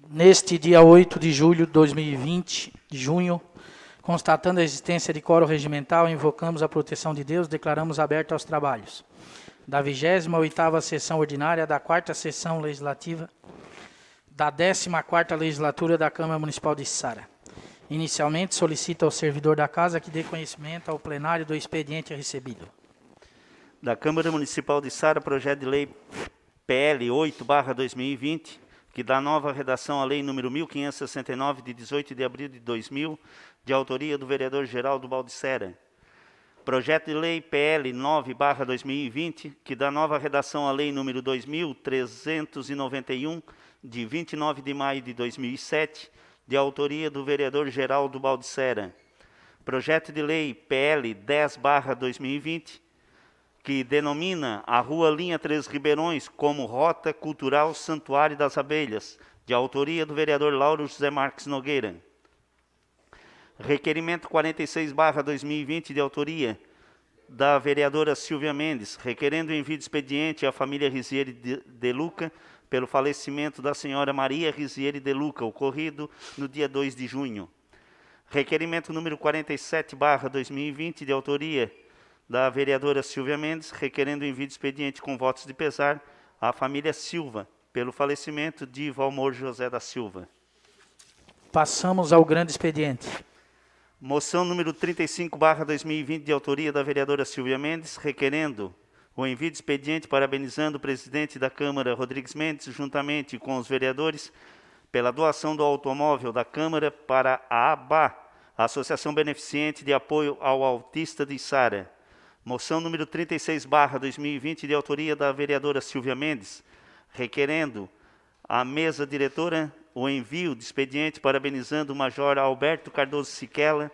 Neste dia 8 de julho de 2020, de junho, constatando a existência de quórum regimental, invocamos a proteção de Deus, declaramos aberto aos trabalhos da 28ª sessão ordinária da 4ª sessão legislativa da 14ª legislatura da Câmara Municipal de Içara. Inicialmente, solicito ao servidor da Casa que dê conhecimento ao plenário do expediente recebido. Da Câmara Municipal de Içara, projeto de lei PL 8/2020, que dá nova redação à lei número 1569, de 18 de abril de 2000, de autoria do vereador Geraldo Baldissera. Projeto de lei PL 9/2020, que dá nova redação à lei número 2391, de 29 de maio de 2007, de autoria do vereador Geraldo Baldissera. Projeto de lei PL 10/2020, que denomina a Rua Linha Três Ribeirões como Rota Cultural Santuário das Abelhas, de autoria do vereador Lauro José Marques Nogueira. Requerimento 46/2020, de autoria da vereadora Silvia Mendes, requerendo o envio de expediente à família Rizieri de Luca pelo falecimento da senhora Maria Rizieri de Luca, ocorrido no dia 2 de junho. Requerimento número 47/2020, de autoria da vereadora Silvia Mendes, requerendo o envio de expediente com votos de pesar à família Silva, pelo falecimento de Valmor José da Silva. Passamos ao grande expediente. Moção número 35/2020, de autoria da vereadora Silvia Mendes, requerendo o envio de expediente parabenizando o presidente da Câmara, Rodrigues Mendes, juntamente com os vereadores, pela doação do automóvel da Câmara para a ABA, a Associação Beneficente de Apoio ao Autista de Içara. Moção número 36/2020, de autoria da vereadora Silvia Mendes, requerendo à mesa diretora o envio de expediente parabenizando o Major Alberto Cardoso Siquela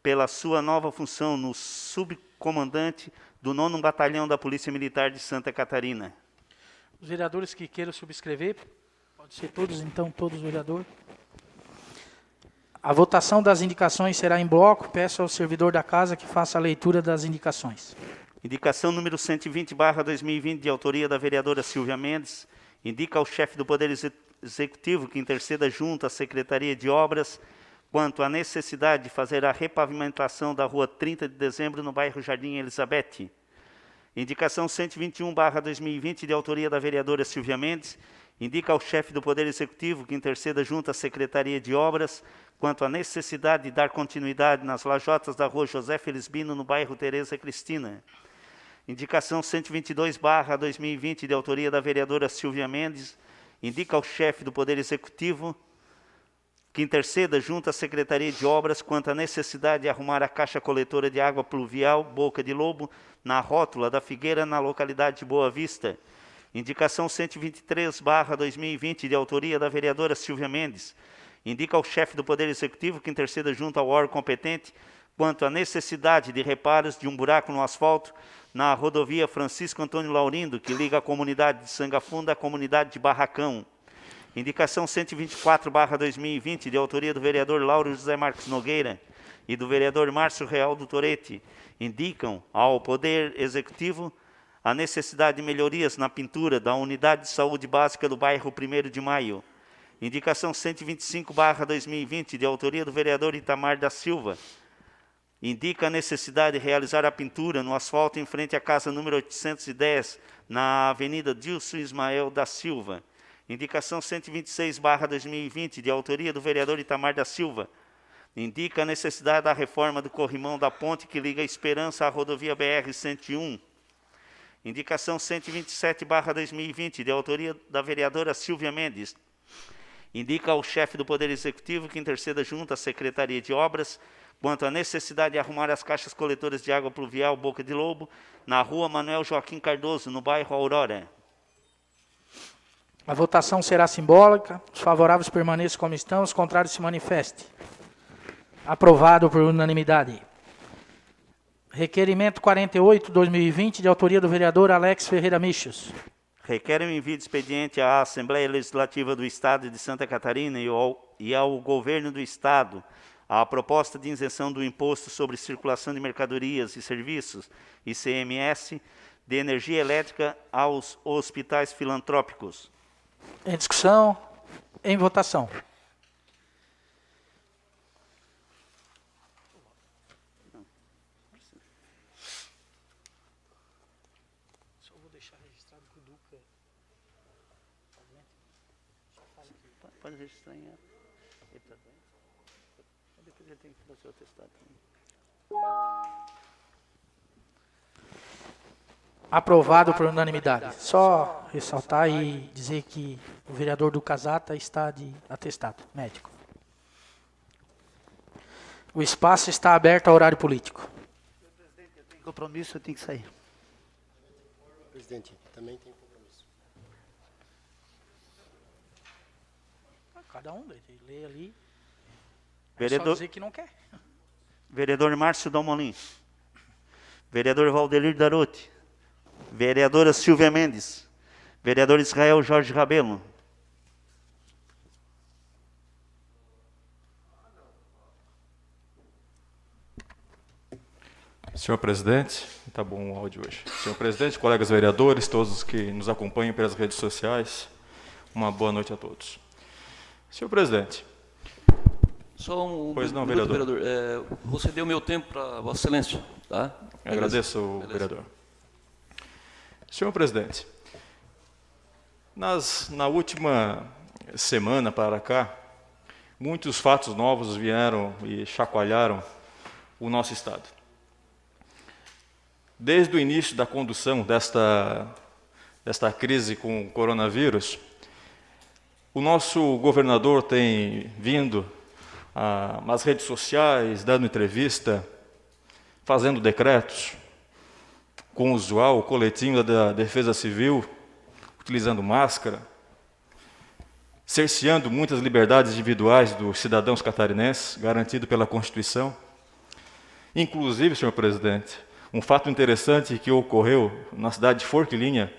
pela sua nova função no subcomandante do 9º Batalhão da Polícia Militar de Santa Catarina. Os vereadores que queiram subscrever, pode ser todos, então, todos os vereadores. A votação das indicações será em bloco. Peço ao servidor da Casa que faça a leitura das indicações. Indicação número 120/2020, de autoria da vereadora Silvia Mendes, indica ao chefe do Poder Executivo que interceda junto à Secretaria de Obras quanto à necessidade de fazer a repavimentação da Rua 30 de Dezembro, no bairro Jardim Elizabeth. Indicação 121/2020, de autoria da vereadora Silvia Mendes, indica ao chefe do Poder Executivo que interceda junto à Secretaria de Obras quanto à necessidade de dar continuidade nas lajotas da Rua José Felisbino, no bairro Tereza Cristina. Indicação 122/2020, de autoria da vereadora Silvia Mendes, indica ao chefe do Poder Executivo que interceda junto à Secretaria de Obras quanto à necessidade de arrumar a caixa coletora de água pluvial Boca de Lobo na rótula da Figueira, na localidade de Boa Vista. Indicação 123/2020, de autoria da vereadora Silvia Mendes, indica ao chefe do Poder Executivo que interceda junto ao órgão competente quanto à necessidade de reparos de um buraco no asfalto na rodovia Francisco Antônio Laurindo, que liga a comunidade de Sangafunda à comunidade de Barracão. Indicação 124/2020, de autoria do vereador Lauro José Marques Nogueira e do vereador Márcio Real do Torete, indicam ao Poder Executivo a necessidade de melhorias na pintura da Unidade de Saúde Básica do bairro 1º de Maio. Indicação 125/2020, de autoria do vereador Itamar da Silva, indica a necessidade de realizar a pintura no asfalto em frente à casa número 810, na Avenida Dilson Ismael da Silva. Indicação 126/2020, de autoria do vereador Itamar da Silva, indica a necessidade da reforma do corrimão da ponte que liga a Esperança à rodovia BR-101. Indicação 127/2020, de autoria da vereadora Silvia Mendes, indica ao chefe do Poder Executivo que interceda junto à Secretaria de Obras quanto à necessidade de arrumar as caixas coletoras de água pluvial Boca de Lobo na Rua Manuel Joaquim Cardoso, no bairro Aurora. A votação será simbólica. Os favoráveis permaneçam como estão, os contrários se manifestem. Aprovado por unanimidade. Requerimento 48/2020, de autoria do vereador Alex Ferreira Michos. Requer o envio de expediente à Assembleia Legislativa do Estado de Santa Catarina e ao Governo do Estado a proposta de isenção do Imposto sobre Circulação de Mercadorias e Serviços, ICMS, de energia elétrica aos hospitais filantrópicos. Em discussão. Em votação. Só vou deixar registrado que o Duca... Pode registrar em... Ele tá bem? Depois ele tem que fazer o atestado também. Aprovado por unanimidade. Só ressaltar e dizer que o vereador do Casata está de atestado médico. O espaço está aberto ao horário político. Tem compromisso, eu tenho que sair. Presidente, também tem compromisso. Cada um lê ali. É só Vereador, dizer que não quer. vereador Márcio Dalmolin. Vereador Valdelir Darotti. Vereadora Silvia Mendes. Vereador Israel Jorge Rabelo. Senhor presidente, está bom o áudio hoje. Senhor presidente, colegas vereadores, todos os que nos acompanham pelas redes sociais, uma boa noite a todos. Senhor presidente. Só um Pois não, minuto, vereador. Vou ceder o meu tempo para Vossa Excelência. Tá? Agradeço, Beleza. vereador. Senhor presidente, na última semana para cá, muitos fatos novos vieram e chacoalharam o nosso Estado. Desde o início da condução desta crise com o coronavírus, o nosso governador tem vindo nas redes sociais, dando entrevista, fazendo decretos, com o usual, o coletinho da Defesa Civil, utilizando máscara, cerceando muitas liberdades individuais dos cidadãos catarinenses, garantido pela Constituição. Inclusive, senhor presidente, um fato interessante que ocorreu na cidade de Forquilinha,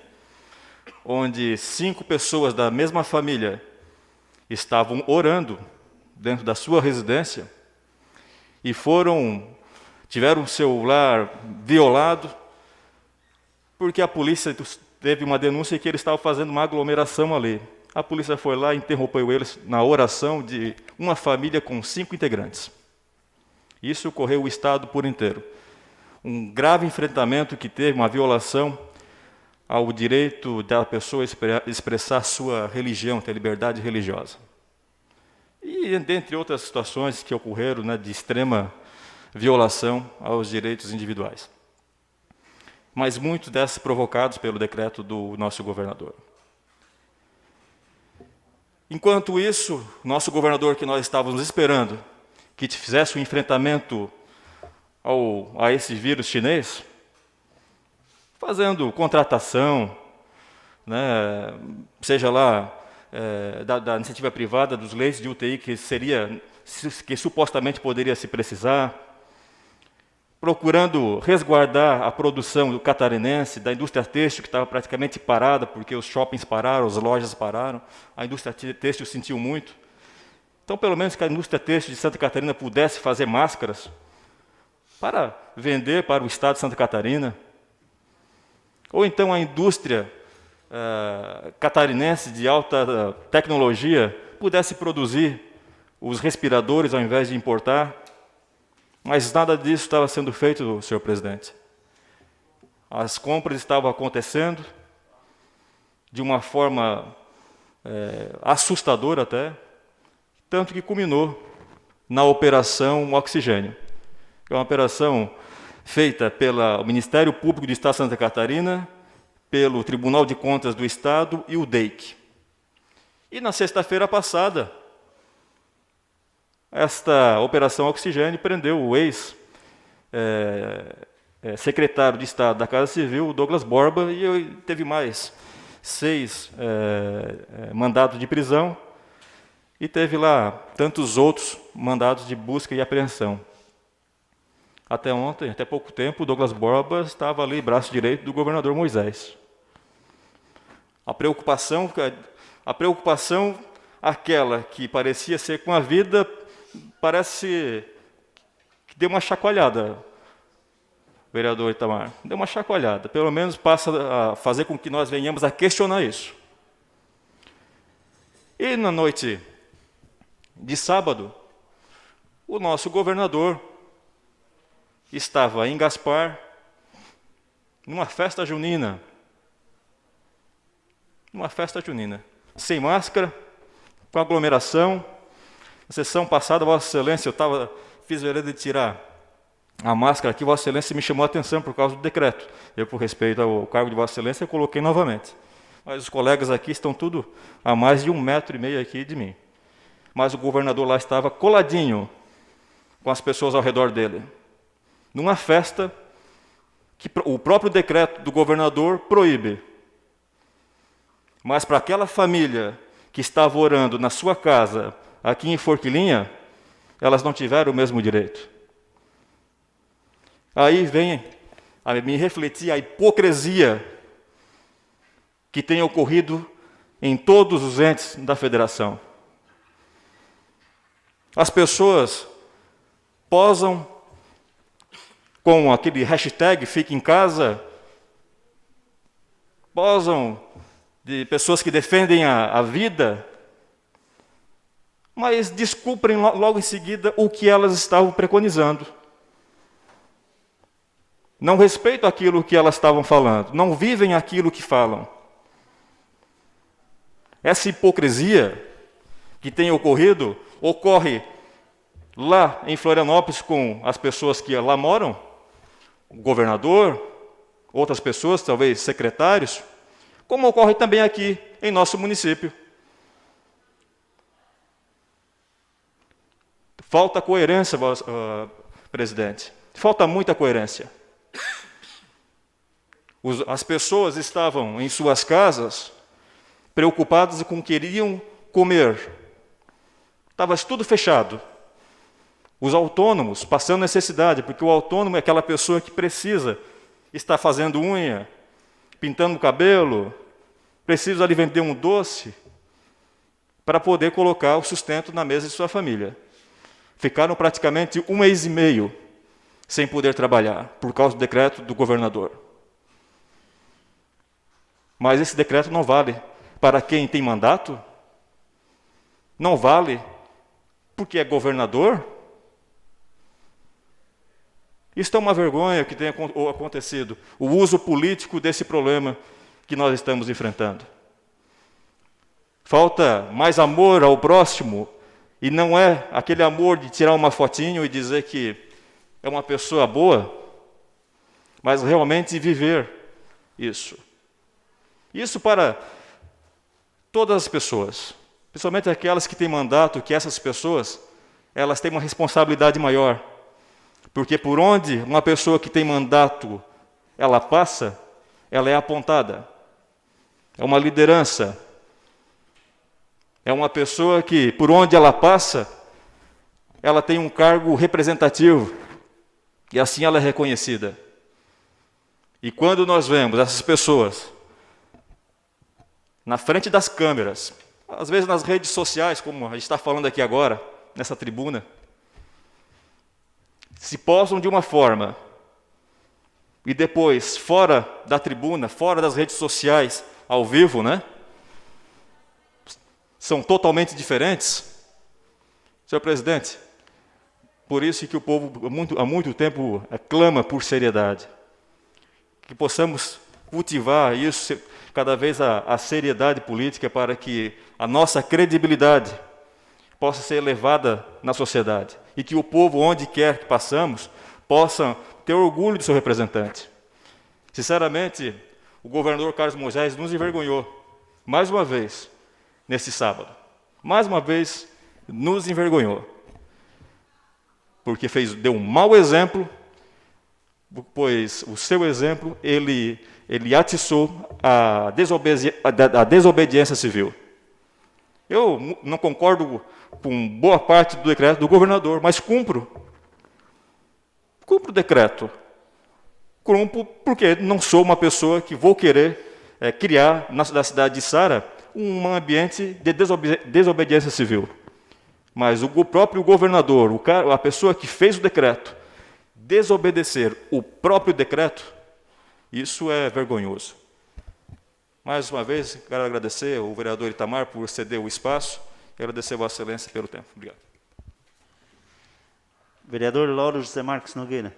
onde 5 pessoas da mesma família estavam orando dentro da sua residência e tiveram o celular violado porque a polícia teve uma denúncia que eles estavam fazendo uma aglomeração ali. A polícia foi lá e interrompeu eles na oração de uma família com 5 integrantes. Isso ocorreu o Estado por inteiro. Um grave enfrentamento que teve, uma violação ao direito da pessoa expressar sua religião, ter liberdade religiosa. E dentre outras situações que ocorreram, né, de extrema violação aos direitos individuais. Mas muitos desses provocados pelo decreto do nosso governador. Enquanto isso, nosso governador, que nós estávamos esperando que fizesse um enfrentamento a esse vírus chinês, fazendo contratação, né, seja lá da iniciativa privada dos leitos de UTI que supostamente poderia se precisar, procurando resguardar a produção do catarinense, da indústria têxtil, que estava praticamente parada, porque os shoppings pararam, as lojas pararam, a indústria têxtil sentiu muito. Então, pelo menos que a indústria têxtil de Santa Catarina pudesse fazer máscaras para vender para o Estado de Santa Catarina, ou então a indústria catarinense de alta tecnologia pudesse produzir os respiradores ao invés de importar. Mas nada disso estava sendo feito, senhor presidente. As compras estavam acontecendo de uma forma assustadora até, tanto que culminou na Operação Oxigênio, que é uma operação feita pelo Ministério Público do Estado de Santa Catarina, pelo Tribunal de Contas do Estado e o DEIC. E na sexta-feira passada, esta Operação Oxigênio prendeu o ex-secretário de Estado da Casa Civil, Douglas Borba, e teve mais 6 mandados de prisão, e teve lá tantos outros mandados de busca e apreensão. Até ontem, até pouco tempo, o Douglas Borba estava ali, braço direito do governador Moisés. A preocupação aquela que parecia ser com a vida, parece que deu uma chacoalhada, vereador Itamar. Deu uma chacoalhada. Pelo menos passa a fazer com que nós venhamos a questionar isso. E na noite de sábado, o nosso governador estava em Gaspar, numa festa junina. Numa festa junina. Sem máscara, com aglomeração. Na sessão passada, Vossa Excelência, fiz vereda de tirar a máscara aqui, Vossa Excelência me chamou a atenção por causa do decreto. Eu, por respeito ao cargo de Vossa Excelência, coloquei novamente. Mas os colegas aqui estão tudo a mais de 1,5 metro aqui de mim. Mas o governador lá estava coladinho com as pessoas ao redor dele, numa festa que o próprio decreto do governador proíbe. Mas para aquela família que estava orando na sua casa, aqui em Forquilinha, elas não tiveram o mesmo direito. Aí vem a me refletir a hipocrisia que tem ocorrido em todos os entes da federação. As pessoas posam com aquele hashtag Fique em Casa, posam de pessoas que defendem a vida, mas descumprem logo em seguida o que elas estavam preconizando. Não respeitam aquilo que elas estavam falando, não vivem aquilo que falam. Essa hipocrisia que tem ocorrido, ocorre lá em Florianópolis com as pessoas que lá moram, o governador, outras pessoas, talvez secretários, como ocorre também aqui em nosso município. Falta coerência, presidente. Falta muita coerência. As pessoas estavam em suas casas preocupadas com o que iriam comer. Estava tudo fechado. Os autônomos passando necessidade, porque o autônomo é aquela pessoa que precisa estar fazendo unha, pintando o cabelo, precisa ali vender um doce para poder colocar o sustento na mesa de sua família. Ficaram praticamente 1 mês e meio sem poder trabalhar, por causa do decreto do governador. Mas esse decreto não vale para quem tem mandato? Não vale porque é governador? Isso é uma vergonha que tenha acontecido, o uso político desse problema que nós estamos enfrentando. Falta mais amor ao próximo, e não é aquele amor de tirar uma fotinho e dizer que é uma pessoa boa, mas realmente viver isso. Isso para todas as pessoas, principalmente aquelas que têm mandato, que essas pessoas, elas têm uma responsabilidade maior. Porque por onde uma pessoa que tem mandato, ela passa, ela é apontada. É uma liderança. É uma pessoa que, por onde ela passa, ela tem um cargo representativo. E assim ela é reconhecida. E quando nós vemos essas pessoas na frente das câmeras, às vezes nas redes sociais, como a gente está falando aqui agora, nessa tribuna, se postam de uma forma, e depois, fora da tribuna, fora das redes sociais, ao vivo, são totalmente diferentes. Senhor presidente, por isso que o povo há muito tempo clama por seriedade. Que possamos cultivar isso, cada vez a seriedade política, para que a nossa credibilidade possa ser elevada na sociedade. E que o povo, onde quer que passamos, possa ter orgulho do seu representante. Sinceramente, o governador Carlos Moisés nos envergonhou, mais uma vez, nesse sábado. Mais uma vez, nos envergonhou. Porque deu um mau exemplo, pois o seu exemplo, ele atiçou a desobediência civil. Eu não concordo com boa parte do decreto do governador, mas cumpro. Cumpro o decreto. Cumpro porque não sou uma pessoa que vou querer criar na cidade de Sara um ambiente de desobediência civil. Mas o próprio governador, a pessoa que fez o decreto, desobedecer o próprio decreto, isso é vergonhoso. Mais uma vez, quero agradecer ao vereador Itamar por ceder o espaço e agradecer a Vossa Excelência pelo tempo. Obrigado. Vereador Lauro José Marques Nogueira.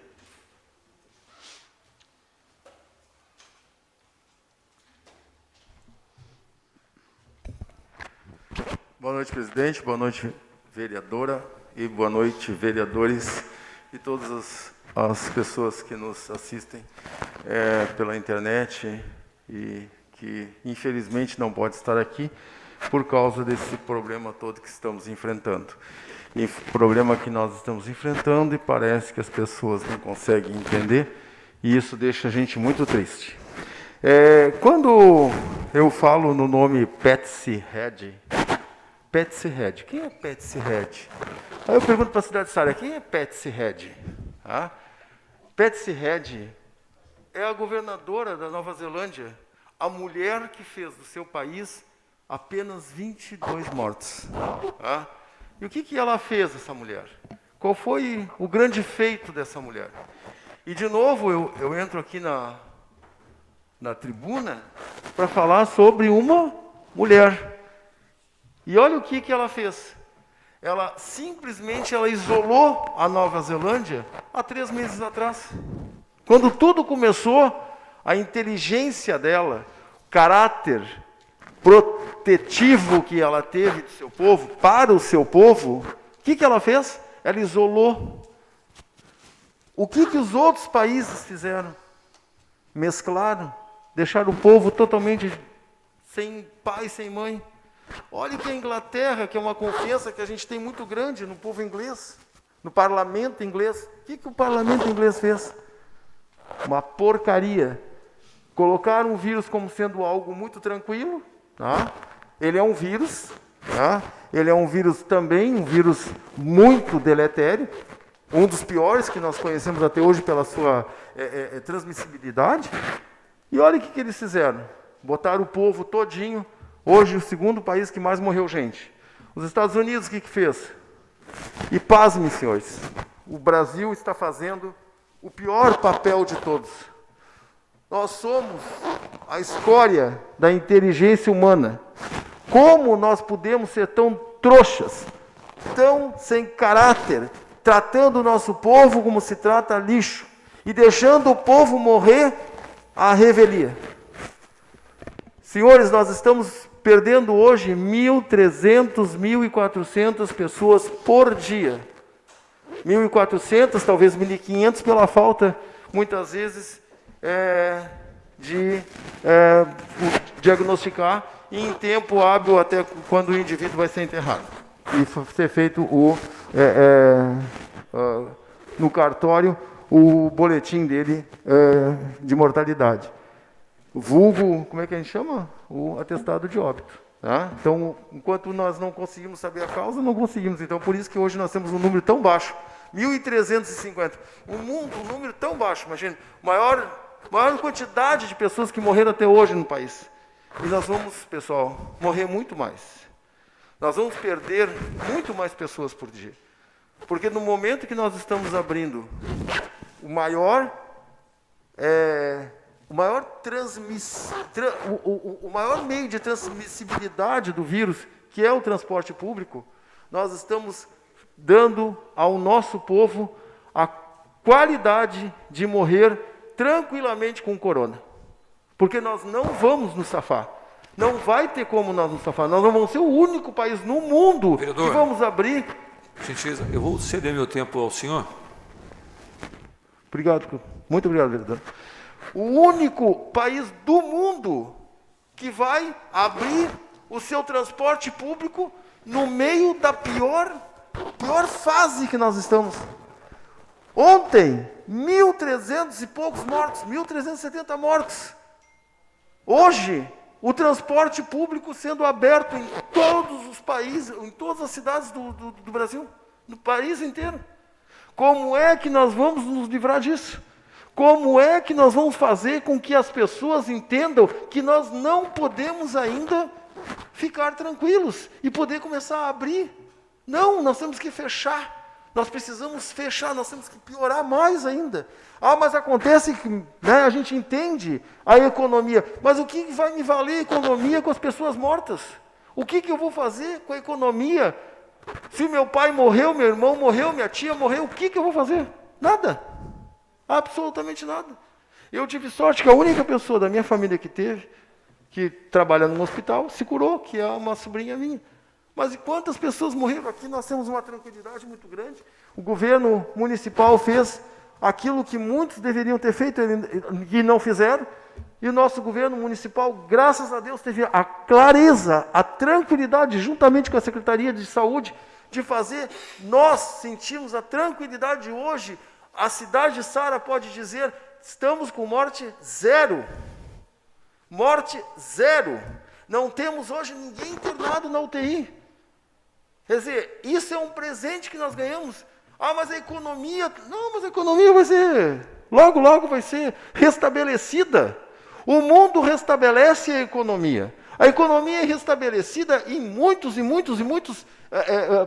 Boa noite, presidente. Boa noite, vereadora. E boa noite, vereadores e todas as pessoas que nos assistem pela internet e que, infelizmente, não pode estar aqui por causa desse problema todo que estamos enfrentando. E problema que nós estamos enfrentando e parece que as pessoas não conseguem entender e isso deixa a gente muito triste. Quando eu falo no nome Patsy Head, quem é Patsy Head? Aí eu pergunto para a cidade de Sara, quem é Patsy Head? Patsy Head é a governadora da Nova Zelândia, a mulher que fez do seu país apenas 22 mortos. E o que ela fez, essa mulher? Qual foi o grande feito dessa mulher? E, de novo, eu entro aqui na tribuna para falar sobre uma mulher. E olha o que ela fez. Ela simplesmente isolou a Nova Zelândia há 3 meses atrás. Quando tudo começou, a inteligência dela, o caráter protetivo que ela teve do seu povo, para o seu povo, o que ela fez? Ela isolou. O que os outros países fizeram? Mesclaram, deixaram o povo totalmente sem pai, sem mãe. Olha que a Inglaterra, que é uma confiança que a gente tem muito grande no povo inglês, no parlamento inglês. O que o parlamento inglês fez? Uma porcaria. Colocaram o vírus como sendo algo muito tranquilo. Ele é um vírus. Ele é um vírus também, um vírus muito deletério. Um dos piores que nós conhecemos até hoje pela sua transmissibilidade. E olha o que eles fizeram. Botaram o povo todinho. Hoje, o segundo país que mais morreu gente. Os Estados Unidos, o que fez? E pasmem, senhores, o Brasil está fazendo o pior papel de todos. Nós somos a escória da inteligência humana. Como nós podemos ser tão trouxas, tão sem caráter, tratando o nosso povo como se trata lixo, e deixando o povo morrer à revelia? Senhores, nós estamos perdendo hoje 1.300, 1.400 pessoas por dia. 1.400, talvez 1.500, pela falta, muitas vezes, de diagnosticar e em tempo hábil até quando o indivíduo vai ser enterrado. E ser feito no cartório o boletim dele de mortalidade. Vulgo, como é que a gente chama? O atestado de óbito. Então, enquanto nós não conseguimos saber a causa, não conseguimos. Então, por isso que hoje nós temos um número tão baixo, 1.350. Um número tão baixo, imagina, maior quantidade de pessoas que morreram até hoje no país. E nós vamos, pessoal, morrer muito mais. Nós vamos perder muito mais pessoas por dia. Porque no momento que nós estamos abrindo o maior meio de transmissibilidade do vírus, que é o transporte público, nós estamos dando ao nosso povo a qualidade de morrer tranquilamente com o corona. Porque nós não vamos nos safar. Não vai ter como nós nos safar. Nós não vamos ser o único país no mundo que vamos abrir. Gentileza, eu vou ceder meu tempo ao senhor. Obrigado. Muito obrigado, vereador. O único país do mundo que vai abrir o seu transporte público no meio da pior fase que nós estamos. Ontem, 1.300 e poucos mortos, 1.370 mortos. Hoje, o transporte público sendo aberto em todos os países, em todas as cidades do Brasil, no país inteiro. Como é que nós vamos nos livrar disso? Como é que nós vamos fazer com que as pessoas entendam que nós não podemos ainda ficar tranquilos e poder começar a abrir? Não, nós temos que fechar. Nós precisamos fechar, nós temos que piorar mais ainda. Mas acontece que, né, a gente entende a economia, mas o que vai me valer a economia com as pessoas mortas? O que eu vou fazer com a economia? Se meu pai morreu, meu irmão morreu, minha tia morreu, o que eu vou fazer? Nada. Absolutamente nada. Eu tive sorte que a única pessoa da minha família que trabalha no hospital, se curou, que é uma sobrinha minha. Mas e quantas pessoas morreram aqui? Nós temos uma tranquilidade muito grande. O governo municipal fez aquilo que muitos deveriam ter feito e não fizeram. E o nosso governo municipal, graças a Deus, teve a clareza, a tranquilidade, juntamente com a Secretaria de Saúde, de fazer. Nós sentimos a tranquilidade hoje. A cidade de Sara pode dizer, estamos com morte zero. Morte zero. Não temos hoje ninguém internado na UTI. Quer dizer, isso é um presente que nós ganhamos. Mas a economia... Não, mas a economia vai ser... Logo, logo vai ser restabelecida. O mundo restabelece a economia. A economia é restabelecida em muitos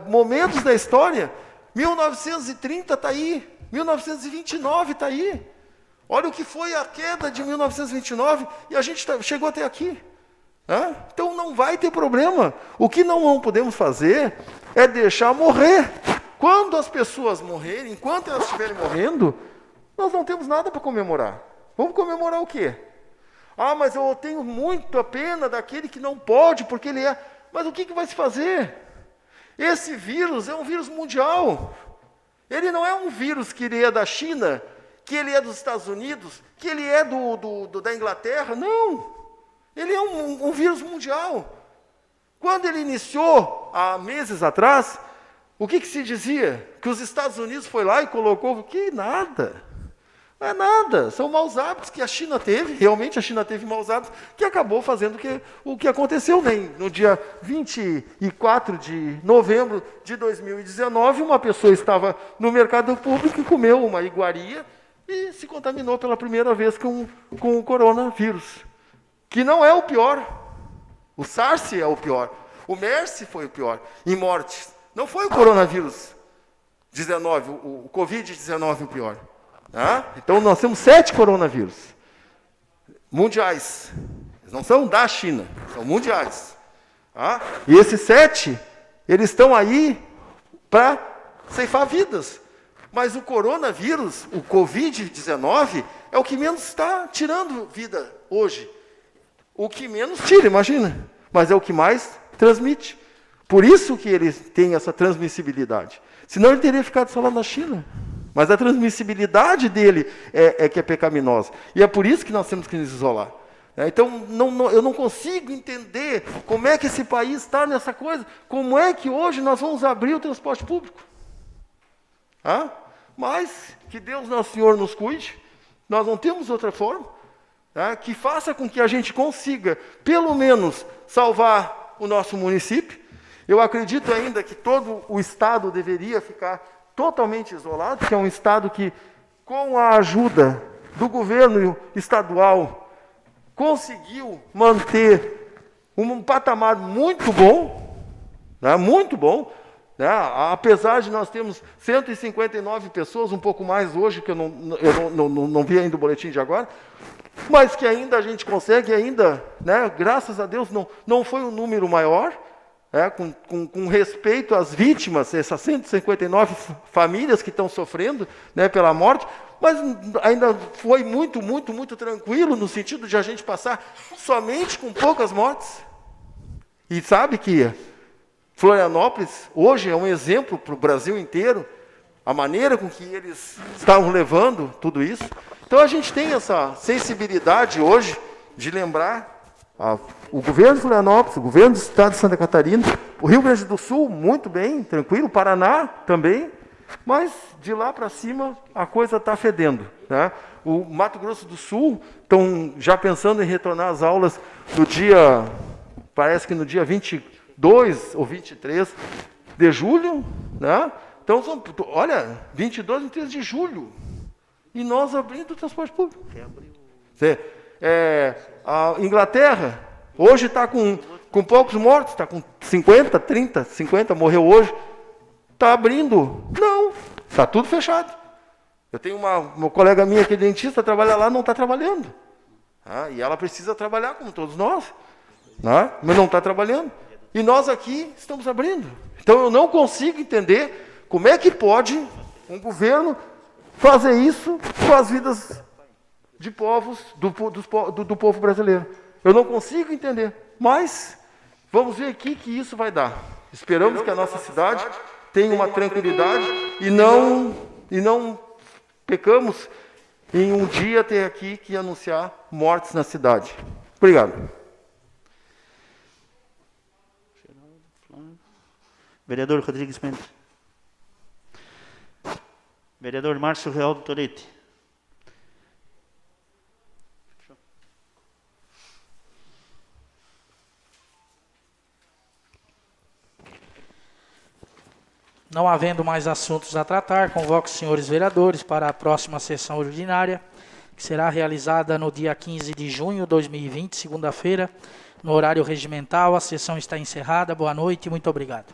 momentos da história. 1930 está aí. 1929 está aí. Olha o que foi a queda de 1929 e a gente chegou até aqui. Então não vai ter problema. O que não podemos fazer é deixar morrer. Quando as pessoas morrerem, enquanto elas estiverem morrendo, nós não temos nada para comemorar. Vamos comemorar o quê? Mas eu tenho muita pena daquele que não pode, porque ele é... Mas o que vai se fazer? Esse vírus é um vírus mundial. Ele não é um vírus que ele é da China, que ele é dos Estados Unidos, que ele é da Inglaterra. Não. Ele é um vírus mundial. Quando ele iniciou, há meses atrás, o que se dizia? Que os Estados Unidos foi lá e colocou... Que nada. Não é nada. São maus hábitos que a China teve. Realmente a China teve maus hábitos, que acabou fazendo o que aconteceu. No dia 24 de novembro de 2019, uma pessoa estava no mercado público e comeu uma iguaria e se contaminou pela primeira vez com o coronavírus. Que não é o pior. O SARS é o pior. O MERS foi o pior em mortes. Não foi o coronavírus 19, o Covid-19 o pior. Então nós temos 7 coronavírus mundiais. Eles não são da China, são mundiais. E esses 7, eles estão aí para ceifar vidas. Mas o coronavírus, o Covid-19, é o que menos está tirando vida hoje. O que menos tira, imagina. Mas é o que mais transmite. Por isso que ele tem essa transmissibilidade. Senão ele teria ficado só lá na China. Mas a transmissibilidade dele é que é pecaminosa. E é por isso que nós temos que nos isolar. Então, eu não consigo entender como é que esse país está nessa coisa. Como é que hoje nós vamos abrir o transporte público? Mas que Deus Nosso Senhor nos cuide. Nós não temos outra forma. Que faça com que a gente consiga, pelo menos, salvar o nosso município. Eu acredito ainda que todo o Estado deveria ficar totalmente isolado, que é um Estado que, com a ajuda do governo estadual, conseguiu manter um patamar muito bom, muito bom, apesar de nós termos 159 pessoas, um pouco mais hoje, que eu não vi ainda o boletim de agora, mas que ainda a gente consegue, graças a Deus, não foi um número maior, com respeito às vítimas, essas 159 famílias que estão sofrendo pela morte, mas ainda foi muito, muito, muito tranquilo, no sentido de a gente passar somente com poucas mortes. E sabe que Florianópolis hoje é um exemplo para o Brasil inteiro, a maneira com que eles estavam levando tudo isso. Então a gente tem essa sensibilidade hoje de lembrar o governo de Florianópolis, o governo do estado de Santa Catarina, o Rio Grande do Sul, muito bem, tranquilo, o Paraná também, mas de lá para cima a coisa está fedendo. O Mato Grosso do Sul estão já pensando em retornar às aulas no dia, parece que no dia 22 ou 23 de julho, Então, olha, 22 e 23 de julho, e nós abrindo o transporte público. A Inglaterra, hoje está com poucos mortos, está com 50, 30, 50, morreu hoje. está abrindo. Não, está tudo fechado. Eu tenho uma colega minha que é dentista, trabalha lá, não está trabalhando. E ela precisa trabalhar como todos nós, mas não está trabalhando. E nós aqui estamos abrindo. Então eu não consigo entender como é que pode um governo fazer isso com as vidas de povos, do povo brasileiro. Eu não consigo entender, mas vamos ver aqui que isso vai dar. Esperamos que a nossa cidade tenha uma tranquilidade e não pecamos em um dia ter aqui que anunciar mortes na cidade. Obrigado. Vereador Rodrigues Mendes. Vereador Márcio Real do Toretti. Não havendo mais assuntos a tratar, convoco os senhores vereadores para a próxima sessão ordinária, que será realizada no dia 15 de junho de 2020, segunda-feira, no horário regimental. A sessão está encerrada. Boa noite e muito obrigado.